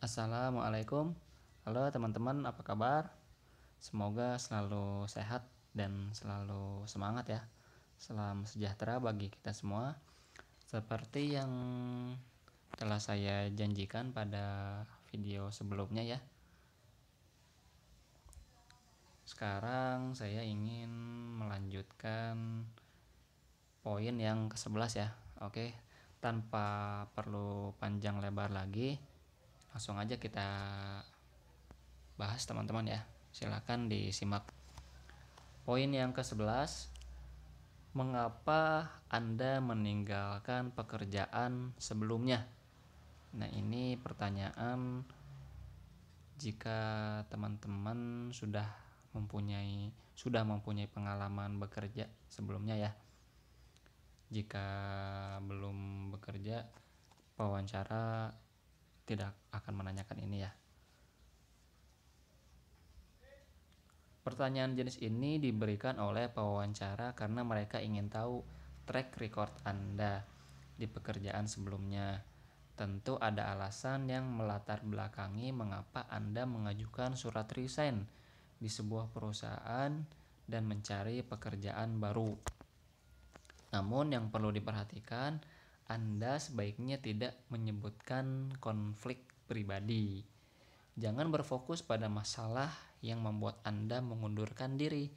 Assalamualaikum. Halo teman-teman, apa kabar? Semoga selalu sehat dan selalu semangat ya. Salam sejahtera bagi kita semua. Seperti yang telah saya janjikan pada video sebelumnya ya. Sekarang saya ingin melanjutkan poin yang ke-11 ya. Oke, tanpa perlu panjang lebar lagi, langsung aja kita bahas teman-teman ya. Silakan disimak. Poin yang ke-11, mengapa Anda meninggalkan pekerjaan sebelumnya? Nah, ini pertanyaan jika teman-teman sudah mempunyai pengalaman bekerja sebelumnya ya. Jika belum bekerja, pewawancara tidak akan menanyakan ini ya. Pertanyaan jenis ini diberikan oleh pewawancara karena mereka ingin tahu track record Anda di pekerjaan sebelumnya. Tentu ada alasan yang melatar belakangi mengapa Anda mengajukan surat resign di sebuah perusahaan dan mencari pekerjaan baru. Namun yang perlu diperhatikan, Anda sebaiknya tidak menyebutkan konflik pribadi. Jangan berfokus pada masalah yang membuat Anda mengundurkan diri,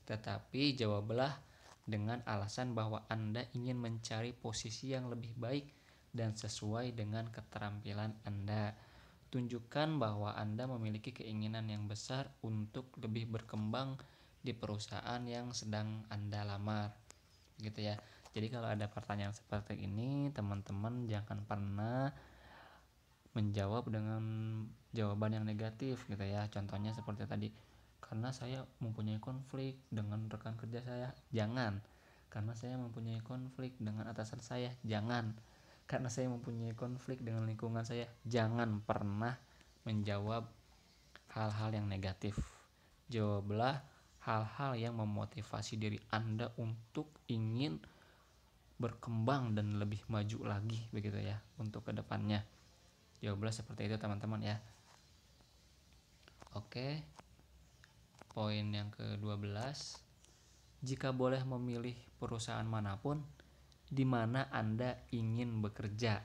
tetapi jawablah dengan alasan bahwa Anda ingin mencari posisi yang lebih baik dan sesuai dengan keterampilan Anda. Tunjukkan bahwa Anda memiliki keinginan yang besar untuk lebih berkembang di perusahaan yang sedang Anda lamar. Gitu ya. Jadi kalau ada pertanyaan seperti ini, teman-teman jangan pernah menjawab dengan jawaban yang negatif gitu ya. Contohnya seperti tadi, karena saya mempunyai konflik dengan rekan kerja saya. Jangan. Karena saya mempunyai konflik dengan atasan saya. Jangan. Karena saya mempunyai konflik dengan lingkungan saya. Jangan pernah menjawab hal-hal yang negatif. Jawablah hal-hal yang memotivasi diri Anda untuk ingin berkembang dan lebih maju lagi begitu ya untuk kedepannya. Jawablah seperti itu teman-teman ya. Oke, poin yang ke-12, jika boleh memilih perusahaan manapun, di mana Anda ingin bekerja?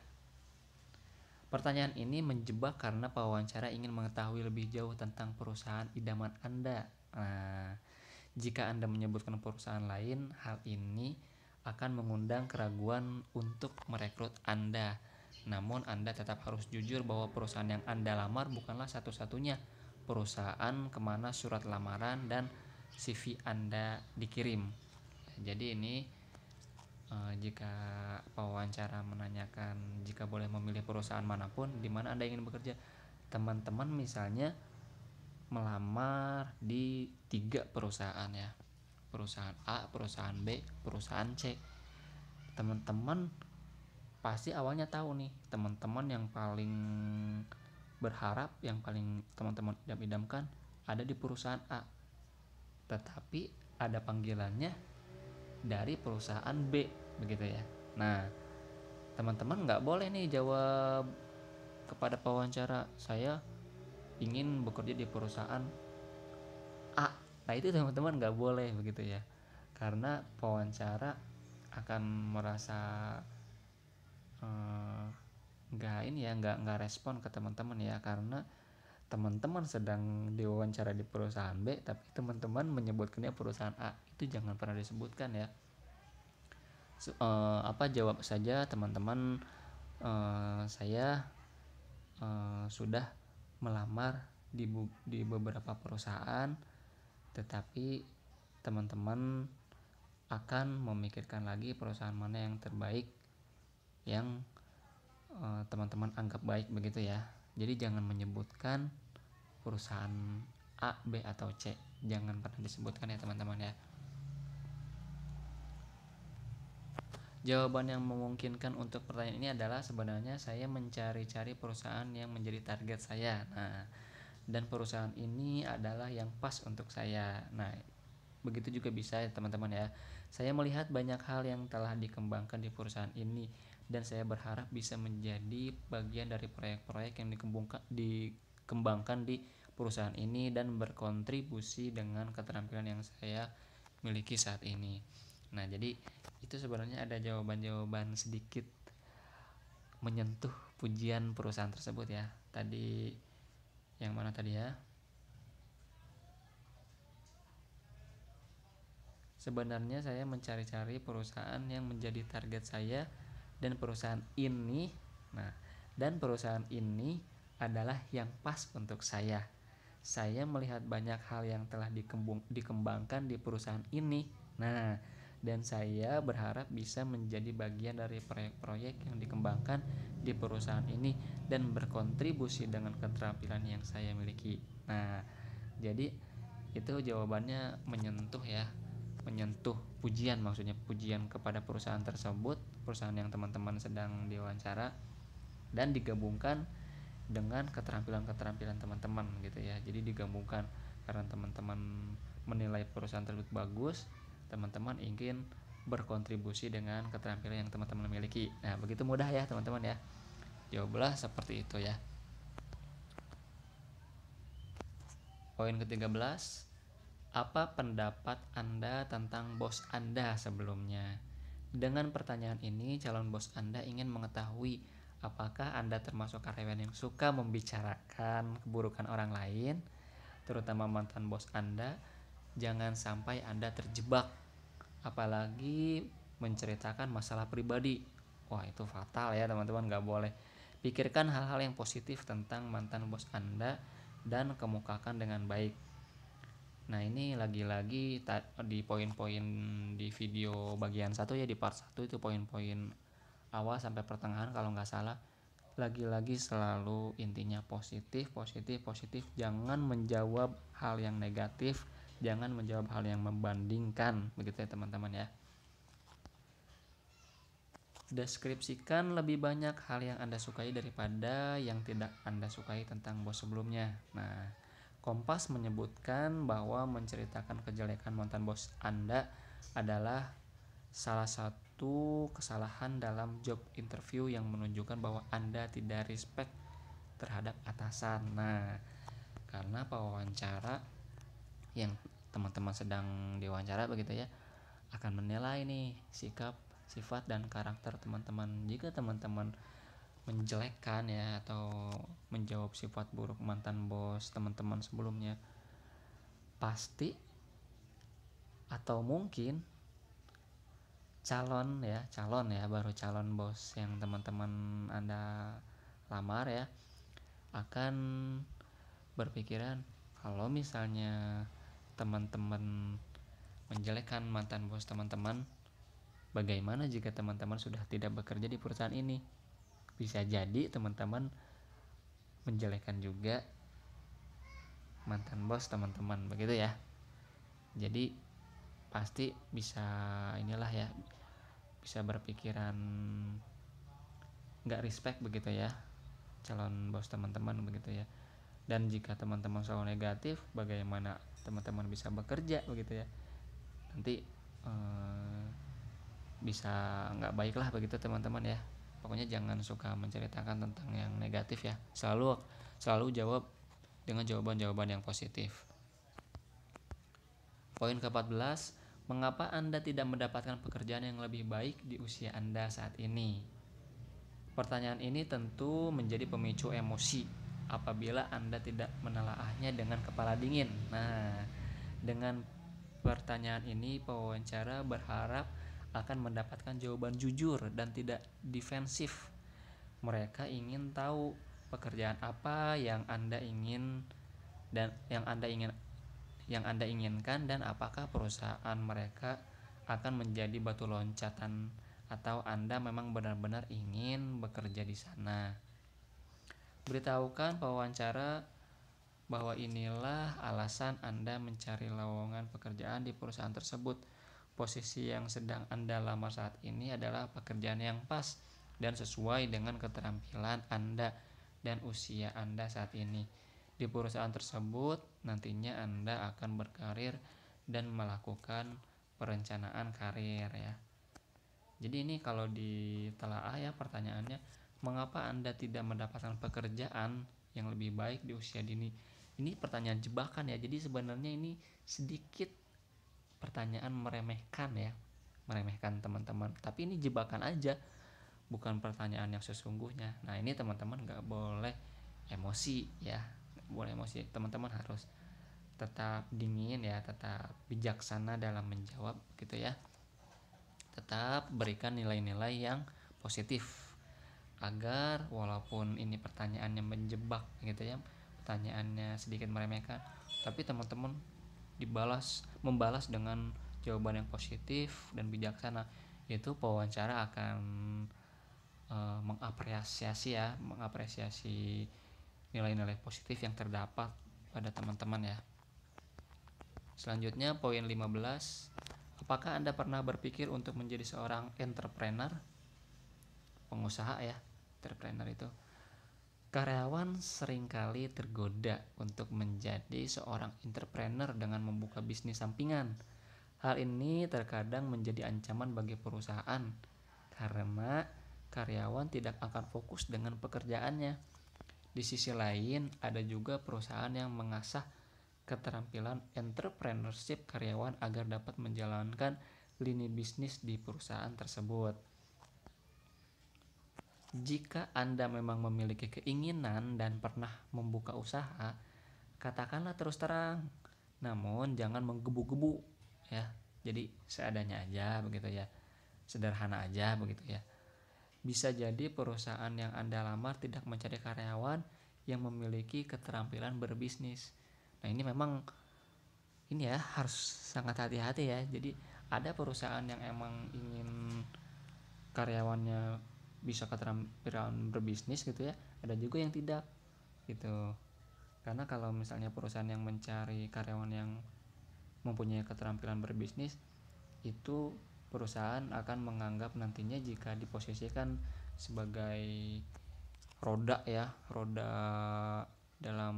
Pertanyaan ini menjebak karena pewawancara ingin mengetahui lebih jauh tentang perusahaan idaman Anda. Nah, jika Anda menyebutkan perusahaan lain, hal ini akan mengundang keraguan untuk merekrut Anda. Namun Anda tetap harus jujur bahwa perusahaan yang Anda lamar bukanlah satu-satunya perusahaan kemana surat lamaran dan CV Anda dikirim. Jadi ini jika pewawancara menanyakan jika boleh memilih perusahaan manapun di mana Anda ingin bekerja, teman-teman misalnya melamar di 3 perusahaan ya. Perusahaan A, perusahaan B, perusahaan C. Teman-teman pasti awalnya tahu nih, teman-teman yang paling berharap, yang paling teman-teman idam-idamkan ada di perusahaan A. Tetapi ada panggilannya dari perusahaan B begitu ya. Nah, teman-teman nggak boleh nih jawab kepada pewawancara, saya ingin bekerja di perusahaan A. Nah, itu teman-teman nggak boleh begitu ya, karena pewawancara akan merasa nggak respon ke teman-teman ya, karena teman-teman sedang diwawancara di perusahaan B tapi teman-teman menyebutkannya perusahaan A. Itu jangan pernah disebutkan ya. Jawab saja teman-teman, saya sudah melamar di beberapa perusahaan, tetapi teman-teman akan memikirkan lagi perusahaan mana yang terbaik, yang teman-teman anggap baik begitu ya. Jadi jangan menyebutkan perusahaan A, B atau C, jangan pernah disebutkan ya teman-teman ya. Jawaban yang memungkinkan untuk pertanyaan ini adalah sebenarnya saya mencari-cari perusahaan yang menjadi target saya. Nah, dan perusahaan ini adalah yang pas untuk saya. Nah, begitu juga bisa ya teman-teman ya. Saya melihat banyak hal yang telah dikembangkan di perusahaan ini dan saya berharap bisa menjadi bagian dari proyek-proyek yang dikembangkan di perusahaan ini dan berkontribusi dengan keterampilan yang saya miliki saat ini. Nah, jadi itu sebenarnya ada jawaban-jawaban sedikit menyentuh pujian perusahaan tersebut ya. Tadi yang mana tadi ya? Sebenarnya saya mencari-cari perusahaan yang menjadi target saya dan perusahaan ini. Nah, dan perusahaan ini adalah yang pas untuk saya. Saya melihat banyak hal yang telah dikembangkan di perusahaan ini. Nah, dan saya berharap bisa menjadi bagian dari proyek-proyek yang dikembangkan di perusahaan ini dan berkontribusi dengan keterampilan yang saya miliki. Nah, jadi itu jawabannya menyentuh ya, menyentuh pujian, maksudnya pujian kepada perusahaan tersebut, perusahaan yang teman-teman sedang diwawancara, dan digabungkan dengan keterampilan-keterampilan teman-teman gitu ya. Jadi digabungkan karena teman-teman menilai perusahaan tersebut bagus, teman-teman ingin berkontribusi dengan keterampilan yang teman-teman miliki. Nah, begitu mudah ya teman-teman ya. Jawablah seperti itu ya. Poin ke-13, apa pendapat Anda tentang bos Anda sebelumnya? Dengan pertanyaan ini, calon bos Anda ingin mengetahui apakah Anda termasuk karyawan yang suka membicarakan keburukan orang lain, terutama mantan bos Anda. Jangan sampai Anda terjebak, apalagi menceritakan masalah pribadi. Wah, itu fatal ya teman-teman, gak boleh. Pikirkan hal-hal yang positif tentang mantan bos Anda dan kemukakan dengan baik. Nah, ini lagi-lagi di poin-poin di video bagian 1 ya, di part 1 itu poin-poin awal sampai pertengahan kalau nggak salah. Lagi-lagi selalu intinya positif, positif, positif. Jangan menjawab hal yang negatif, jangan menjawab hal yang membandingkan, begitu ya teman-teman ya. Deskripsikan lebih banyak hal yang Anda sukai daripada yang tidak Anda sukai tentang bos sebelumnya. Nah, Kompas menyebutkan bahwa menceritakan kejelekan mantan bos Anda adalah salah satu kesalahan dalam job interview yang menunjukkan bahwa Anda tidak respect terhadap atasan. Nah, karena pewawancara yang teman-teman sedang diwawancara begitu ya, akan menilai nih sikap, sifat, dan karakter teman-teman. Jika teman-teman menjelekkan ya atau menjawab sifat buruk mantan bos teman-teman sebelumnya, pasti atau mungkin calon baru calon bos yang teman-teman Anda lamar ya akan berpikiran kalau misalnya teman-teman menjelekkan mantan bos teman-teman, bagaimana jika teman-teman sudah tidak bekerja di perusahaan ini? Bisa jadi teman-teman menjelekkan juga mantan bos teman-teman, begitu ya. Jadi pasti bisa inilah ya, bisa berpikiran nggak respect begitu ya calon bos teman-teman begitu ya. Dan jika teman-teman selalu negatif, bagaimana teman-teman bisa bekerja begitu ya, nanti bisa nggak baik lah begitu teman-teman ya. Pokoknya jangan suka menceritakan tentang yang negatif ya, selalu jawab dengan jawaban-jawaban yang positif. Poin ke-14, mengapa Anda tidak mendapatkan pekerjaan yang lebih baik di usia Anda saat ini? Pertanyaan ini tentu menjadi pemicu emosi apabila Anda tidak menelaahnya dengan kepala dingin. Nah, dengan pertanyaan ini pewawancara berharap akan mendapatkan jawaban jujur dan tidak defensif. Mereka ingin tahu pekerjaan apa yang Anda ingin dan yang Anda inginkan, dan apakah perusahaan mereka akan menjadi batu loncatan atau Anda memang benar-benar ingin bekerja di sana. Beritahukan pewawancara bahwa inilah alasan Anda mencari lowongan pekerjaan di perusahaan tersebut. Posisi yang sedang Anda lamar saat ini adalah pekerjaan yang pas dan sesuai dengan keterampilan Anda dan usia Anda saat ini. Di perusahaan tersebut nantinya Anda akan berkarir dan melakukan perencanaan karir ya. Jadi ini kalau ditelaah ya pertanyaannya, mengapa Anda tidak mendapatkan pekerjaan yang lebih baik di usia dini? Ini pertanyaan jebakan ya. Jadi sebenarnya ini sedikit pertanyaan meremehkan ya, meremehkan teman-teman. Tapi ini jebakan aja, bukan pertanyaan yang sesungguhnya. Nah ini teman-teman nggak boleh emosi ya, nggak boleh emosi. Teman-teman harus tetap dingin ya, tetap bijaksana dalam menjawab gitu ya. Tetap berikan nilai-nilai yang positif agar walaupun ini pertanyaannya menjebak gitu ya, pertanyaannya sedikit meremehkan, tapi teman-teman membalas dengan jawaban yang positif dan bijaksana, itu pewawancara akan mengapresiasi nilai-nilai positif yang terdapat pada teman-teman ya. Selanjutnya poin 15, apakah Anda pernah berpikir untuk menjadi seorang entrepreneur? Pengusaha ya, entrepreneur itu. Karyawan seringkali tergoda untuk menjadi seorang entrepreneur dengan membuka bisnis sampingan. Hal ini terkadang menjadi ancaman bagi perusahaan karena karyawan tidak akan fokus dengan pekerjaannya. Di sisi lain, ada juga perusahaan yang mengasah keterampilan entrepreneurship karyawan agar dapat menjalankan lini bisnis di perusahaan tersebut. Jika Anda memang memiliki keinginan dan pernah membuka usaha, katakanlah terus terang, namun jangan menggebu-gebu ya. Jadi seadanya aja begitu ya, sederhana aja begitu ya. Bisa jadi perusahaan yang Anda lamar tidak mencari karyawan yang memiliki keterampilan berbisnis. Nah ini memang ini ya harus sangat hati-hati ya. Jadi ada perusahaan yang emang ingin karyawannya bisa keterampilan berbisnis gitu ya, ada juga yang tidak gitu. Karena kalau misalnya perusahaan yang mencari karyawan yang mempunyai keterampilan berbisnis, itu perusahaan akan menganggap nantinya jika diposisikan sebagai roda ya, roda dalam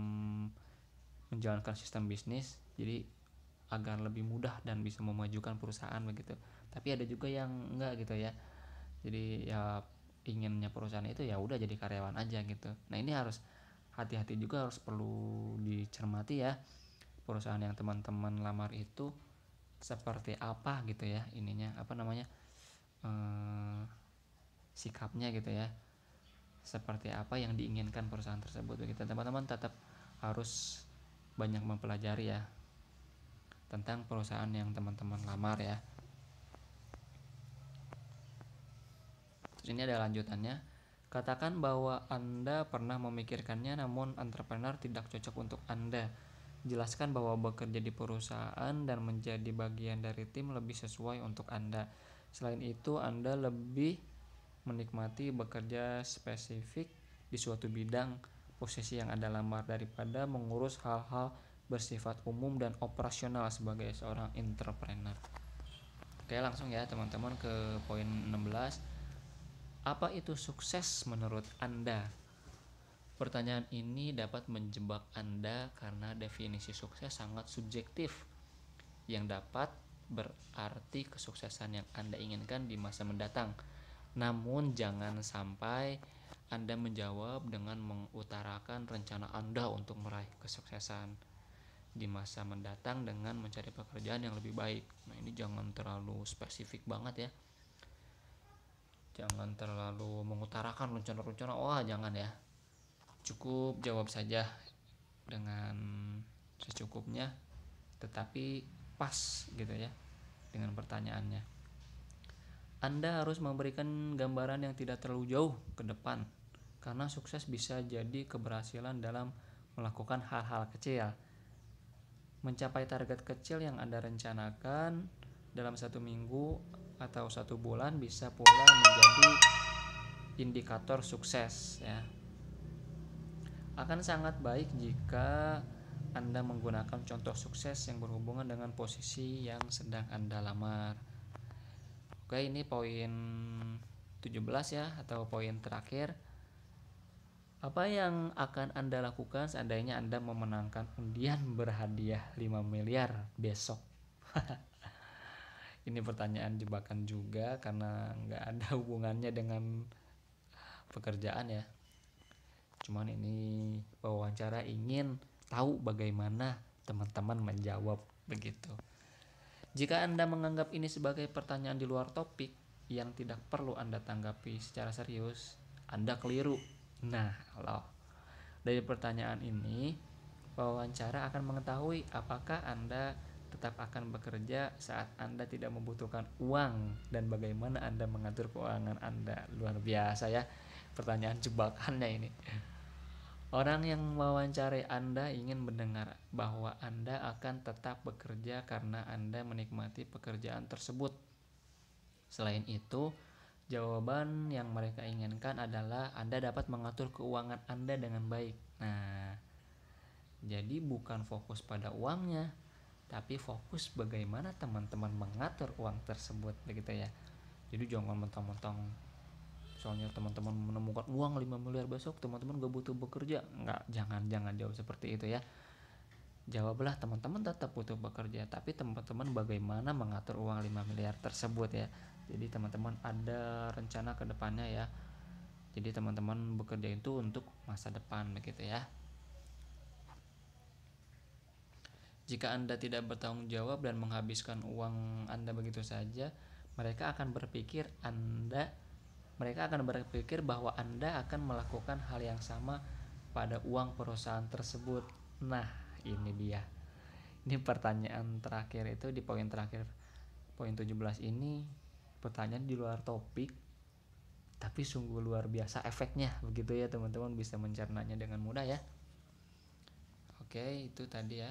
menjalankan sistem bisnis, jadi agar lebih mudah dan bisa memajukan perusahaan begitu. Tapi ada juga yang enggak gitu ya, jadi ya inginnya perusahaan itu ya udah jadi karyawan aja gitu. Nah ini harus hati-hati juga, harus perlu dicermati ya, perusahaan yang teman-teman lamar itu seperti apa gitu ya, ininya apa namanya, sikapnya gitu ya, seperti apa yang diinginkan perusahaan tersebut begitu. Teman-teman tetap harus banyak mempelajari ya tentang perusahaan yang teman-teman lamar ya. Terus ini ada lanjutannya. Katakan bahwa Anda pernah memikirkannya namun entrepreneur tidak cocok untuk Anda. Jelaskan bahwa bekerja di perusahaan dan menjadi bagian dari tim lebih sesuai untuk Anda. Selain itu, Anda lebih menikmati bekerja spesifik di suatu bidang posisi yang Anda lamar daripada mengurus hal-hal bersifat umum dan operasional sebagai seorang entrepreneur. Oke, langsung ya teman-teman ke poin 16. Apa itu sukses menurut Anda? Pertanyaan ini dapat menjebak Anda karena definisi sukses sangat subjektif yang dapat berarti kesuksesan yang Anda inginkan di masa mendatang. Namun jangan sampai Anda menjawab dengan mengutarakan rencana Anda untuk meraih kesuksesan di masa mendatang dengan mencari pekerjaan yang lebih baik. Nah ini jangan terlalu spesifik banget ya. Jangan terlalu mengutarakan rencana-rencana, wah jangan ya. Cukup jawab saja dengan secukupnya, tetapi pas gitu ya dengan pertanyaannya. Anda harus memberikan gambaran yang tidak terlalu jauh ke depan, karena sukses bisa jadi keberhasilan dalam melakukan hal-hal kecil. Mencapai target kecil yang Anda rencanakan dalam 1 minggu atau 1 bulan bisa pula menjadi indikator sukses ya. Akan sangat baik jika Anda menggunakan contoh sukses yang berhubungan dengan posisi yang sedang Anda lamar. Oke, ini poin 17 ya, atau poin terakhir. Apa yang akan Anda lakukan seandainya Anda memenangkan undian berhadiah 5 miliar besok? Ini pertanyaan jebakan juga karena nggak ada hubungannya dengan pekerjaan ya. Cuman ini wawancara ingin tahu bagaimana teman-teman menjawab begitu. Jika Anda menganggap ini sebagai pertanyaan di luar topik yang tidak perlu Anda tanggapi secara serius, Anda keliru. Nah, loh. Dari pertanyaan ini, wawancara akan mengetahui apakah Anda tetap akan bekerja saat Anda tidak membutuhkan uang dan bagaimana Anda mengatur keuangan Anda. Luar biasa ya pertanyaan jebakannya ini. Orang yang mewawancarai Anda ingin mendengar bahwa Anda akan tetap bekerja karena Anda menikmati pekerjaan tersebut. Selain itu, jawaban yang mereka inginkan adalah Anda dapat mengatur keuangan Anda dengan baik. Nah, jadi bukan fokus pada uangnya, tapi fokus bagaimana teman-teman mengatur uang tersebut begitu ya. Jadi jangan mentang-mentang soalnya teman-teman menemukan uang 5 miliar besok teman-teman gak butuh bekerja. Enggak, jangan jawab seperti itu ya. Jawablah teman-teman tetap butuh bekerja, tapi teman-teman bagaimana mengatur uang 5 miliar tersebut ya. Jadi teman-teman ada rencana ke depannya ya. Jadi teman-teman bekerja itu untuk masa depan begitu ya. Jika Anda tidak bertanggung jawab dan menghabiskan uang Anda begitu saja, mereka akan berpikir bahwa Anda akan melakukan hal yang sama pada uang perusahaan tersebut. Nah, ini dia. Ini pertanyaan terakhir itu di poin terakhir, poin 17 ini pertanyaan di luar topik, tapi sungguh luar biasa efeknya begitu ya teman-teman, bisa mencernanya dengan mudah ya. Oke, itu tadi ya.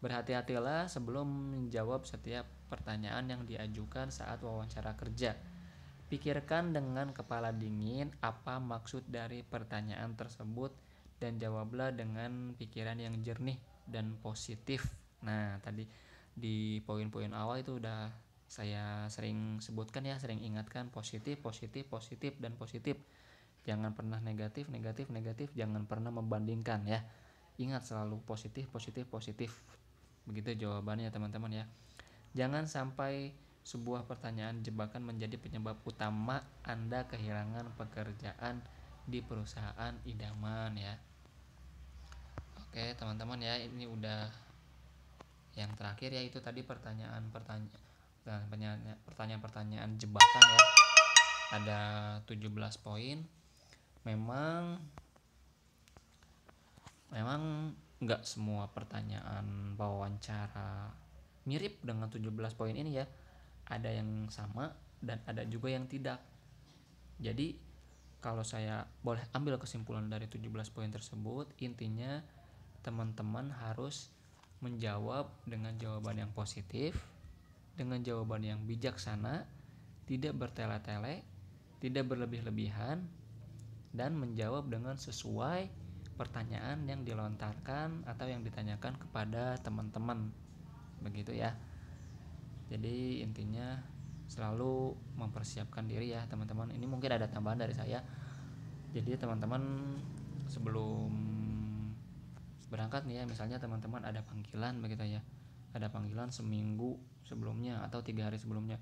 Berhati-hatilah sebelum menjawab setiap pertanyaan yang diajukan saat wawancara kerja. Pikirkan dengan kepala dingin apa maksud dari pertanyaan tersebut dan jawablah dengan pikiran yang jernih dan positif. Nah, tadi di poin-poin awal itu udah saya sering sebutkan ya, sering ingatkan positif, positif, positif, dan positif. Jangan pernah negatif, negatif, negatif, jangan pernah membandingkan ya. Ingat selalu positif, positif, positif. Begitu jawabannya teman-teman ya. Jangan sampai sebuah pertanyaan jebakan menjadi penyebab utama Anda kehilangan pekerjaan di perusahaan idaman ya. Oke teman-teman ya, ini udah yang terakhir ya, itu tadi pertanyaan-pertanyaan jebakan ya. Ada 17 poin. Memang nggak semua pertanyaan wawancara mirip dengan 17 poin ini ya. Ada yang sama dan ada juga yang tidak. Jadi kalau saya boleh ambil kesimpulan dari 17 poin tersebut, intinya teman-teman harus menjawab dengan jawaban yang positif, dengan jawaban yang bijaksana, tidak bertele-tele, tidak berlebih-lebihan, dan menjawab dengan sesuai pertanyaan yang dilontarkan atau yang ditanyakan kepada teman-teman begitu ya. Jadi intinya selalu mempersiapkan diri ya teman-teman. Ini mungkin ada tambahan dari saya. Jadi teman-teman sebelum berangkat nih ya, misalnya teman-teman ada panggilan begitu ya, ada panggilan seminggu sebelumnya atau 3 hari sebelumnya.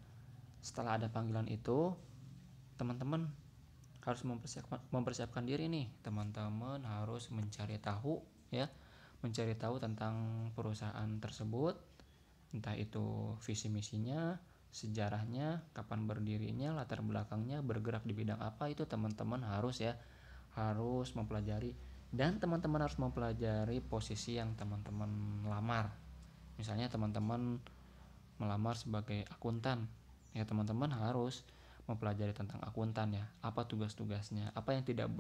Setelah ada panggilan itu, teman-teman harus mempersiapkan diri nih. Teman-teman harus mencari tahu ya, mencari tahu tentang perusahaan tersebut, entah itu visi misinya, sejarahnya, kapan berdirinya, latar belakangnya, bergerak di bidang apa, itu teman-teman harus ya, harus mempelajari. Dan teman-teman harus mempelajari posisi yang teman-teman lamar. Misalnya teman-teman melamar sebagai akuntan, ya teman-teman harus mempelajari tentang akuntan ya, apa tugas-tugasnya, apa yang tidak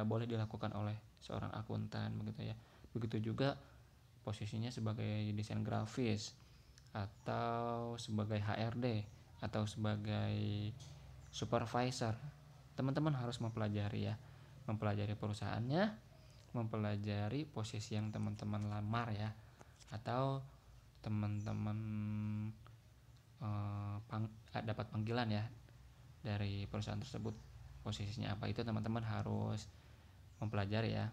boleh dilakukan oleh seorang akuntan begitu ya. Begitu juga posisinya sebagai desain grafis atau sebagai HRD atau sebagai supervisor. Teman-teman harus mempelajari ya, mempelajari perusahaannya, mempelajari posisi yang teman-teman lamar ya, atau teman-teman dapat panggilan ya dari perusahaan tersebut, posisinya apa, itu teman-teman harus mempelajari ya.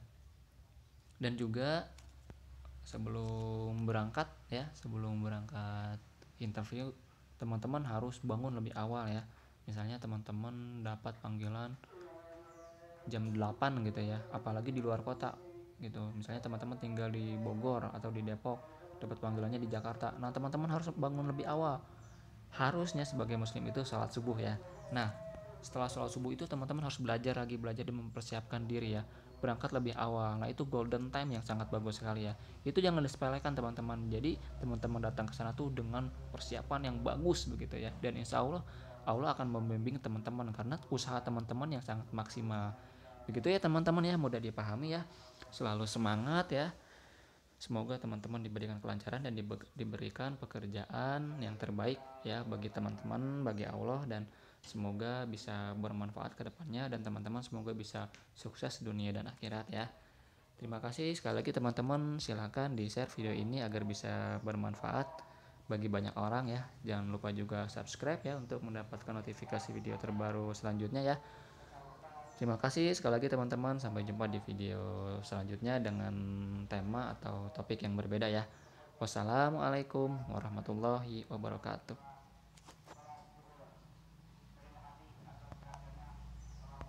Dan juga sebelum berangkat ya, sebelum berangkat interview, teman-teman harus bangun lebih awal ya. Misalnya teman-teman dapat panggilan jam 8 gitu ya, apalagi di luar kota gitu. Misalnya teman-teman tinggal di Bogor atau di Depok, dapat panggilannya di Jakarta. Nah, teman-teman harus bangun lebih awal. Harusnya sebagai muslim itu sholat subuh ya. Nah, setelah sholat subuh itu teman-teman harus belajar dan mempersiapkan diri ya, berangkat lebih awal. Nah, itu golden time yang sangat bagus sekali ya. Itu jangan disepelekan teman-teman. Jadi teman-teman datang ke sana tuh dengan persiapan yang bagus begitu ya, dan insya Allah Allah akan membimbing teman-teman karena usaha teman-teman yang sangat maksimal. Begitu ya teman-teman ya, mudah dipahami ya. Selalu semangat ya. Semoga teman-teman diberikan kelancaran dan diberikan pekerjaan yang terbaik ya bagi teman-teman, bagi Allah, dan semoga bisa bermanfaat ke depannya, dan teman-teman semoga bisa sukses dunia dan akhirat ya. Terima kasih sekali lagi teman-teman, silahkan di-share video ini agar bisa bermanfaat bagi banyak orang ya. Jangan lupa juga subscribe ya untuk mendapatkan notifikasi video terbaru selanjutnya ya. Terima kasih sekali lagi teman-teman, sampai jumpa di video selanjutnya dengan tema atau topik yang berbeda ya. Wassalamualaikum warahmatullahi wabarakatuh.